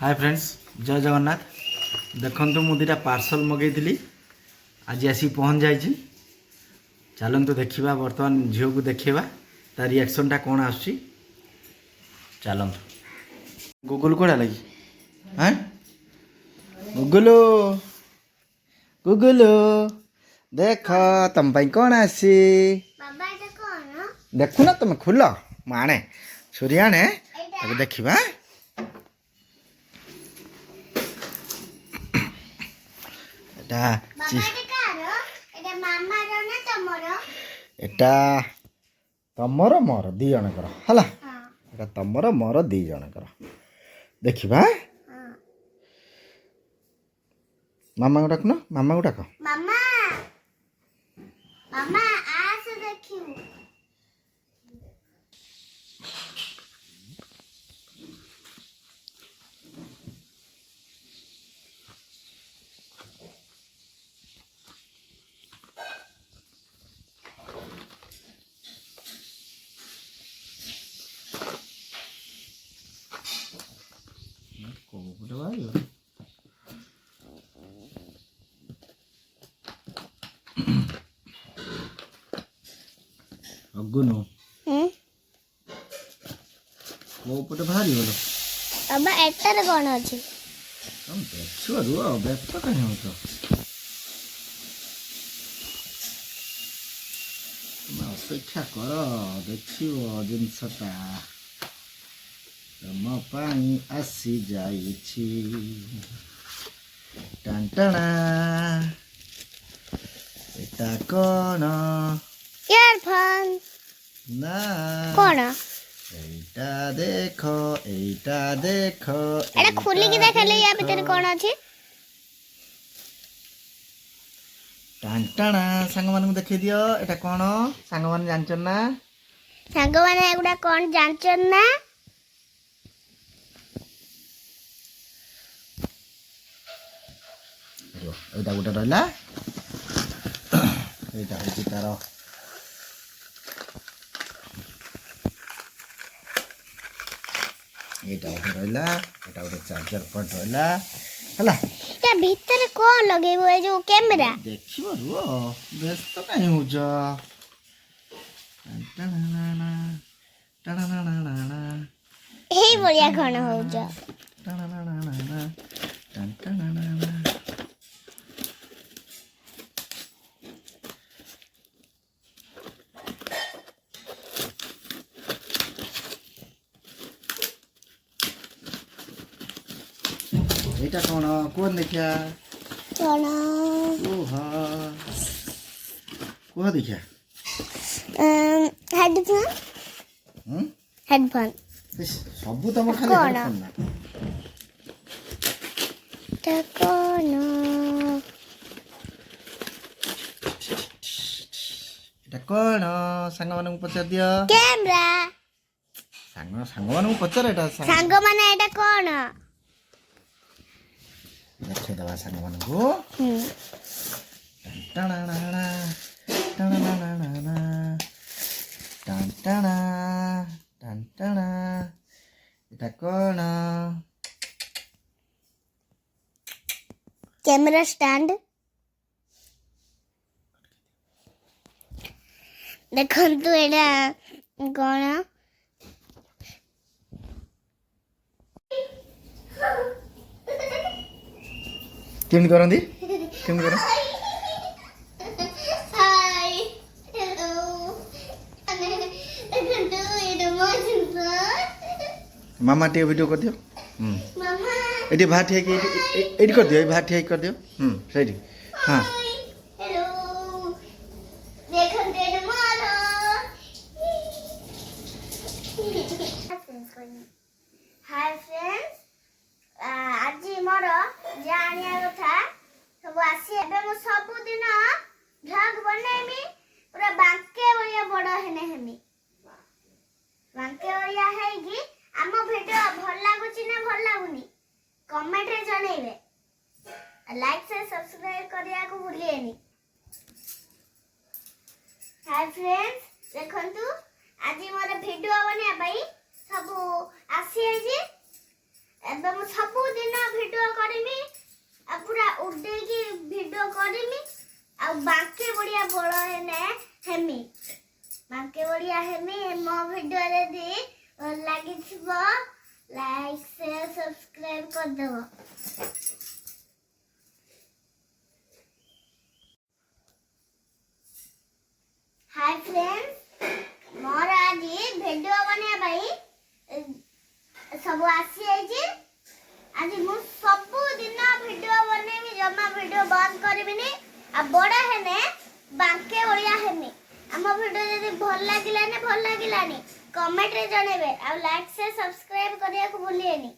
Hi friends जय जगन्नाथ देखु मु दुटा पार्सल मगेली आज आसी पहुँच जाइए चलतु देखा बर्तमान झील को देखा तार रिएक्शन टा कौन आसुची चलतु गूगल कौड़ा लगी हाँ गूगल गूगल देख तुम कौन आसी देखु ना तुम खोल आने छुरी आने देखा এটা ତମର ମୋର ଦି ଜଣଙ୍କର ହେଲା ଏଟା ତମର ମୋର ଦି ଜଣଙ୍କର ଦେଖିବା ମାମାଙ୍କୁ ଡାକୁନ ମାମାଙ୍କୁ ଡାକ ମାମା ମାମା ଆସ ଦେଖିବୁ अगुनु वो पटे भारी बोलो अब एटार कोन अछि हम देखछु रुआ व्यस्त कहीं हो तो तुम अपेक्षा कर देखियो जिनसटा तुम पानी आसी जाइछि टंटना एटा कोन इयरफोन ना कोन एटा देखो एटा खोली के देखले या भीतर कोन अछि टांटाणा संग मानू देखै दियो एटा कोन संग मान जानछन ना संग माने एगुडा कोन जानछन ना एटा गोटा रहला एटा होची तारो एटा गोटा रहला एटा गोटा चार्जर पॉइंट रहला हला या भीतर कोन लगेबो ए जो कैमरा देखिबो रुओ व्यस्त काहे हो जा टाणाणाणा टाणाणाणा हे बढ़िया कोन हो जा टाणाणाणा टाणाणाणा एटा कोन देखिया कोन ओहा कोहा देखिया हेडफोन हेडफोन सब तुम खाली हेडफोन ना त कोन एटा कोन संग मानू पचार दियो कैमरा संग मानू पचार एटा संग माने एटा कोन देखे दवा संग मानू टाणाणाणा टाणाणाणा टांटाणा टांटाणा एटा कोन कैमरा स्टैंड देखंतु एटा कोन केम करंदी केम कर हाय हेलो देखंतु एटा मोजिन मामा टे वीडियो कर दियो मामा एटी भात है कि एटी कर दियो भात है कर दियो सही हां हेलो देखंतु एटा मारो हाय फ्रेंड्स आज मोर जानिया कथा सब आसी एबे मु सब दिन भ्लॉग बनेमी पूरा बांके बलिया बड़ हेने हेमी बांके बलिया हेगी आम वीडियो भल लागुची ना भल लागुनी कमेंट रे जणैबे लाइक से सब्सक्राइब करिया को भूलिएनी हाय फ्रेंड्स देखंतु आज मोर वीडियो बनिया पई सब आसी है जी एबे मु सब दिन ଯଦି ଭଲ ଲାଗିଥିବ ଲାଇକ୍ ସେୟାର ସବସ୍କ୍ରାଇବ କରିଦେବ। हाय फ्रेंड्स मोर आज वीडियो बनया भाई सब आसी आइजी। आज मु सब दिन वीडियो बनेबी, जमा वीडियो बंद करबिनी। आ बड़ा हेने बांके ओलिया हेमी। हम वीडियो यदि भल लागिलानी कमेंट रे जणेबे। आ लाइक से सब्सक्राइब करिया को भूलिएनी।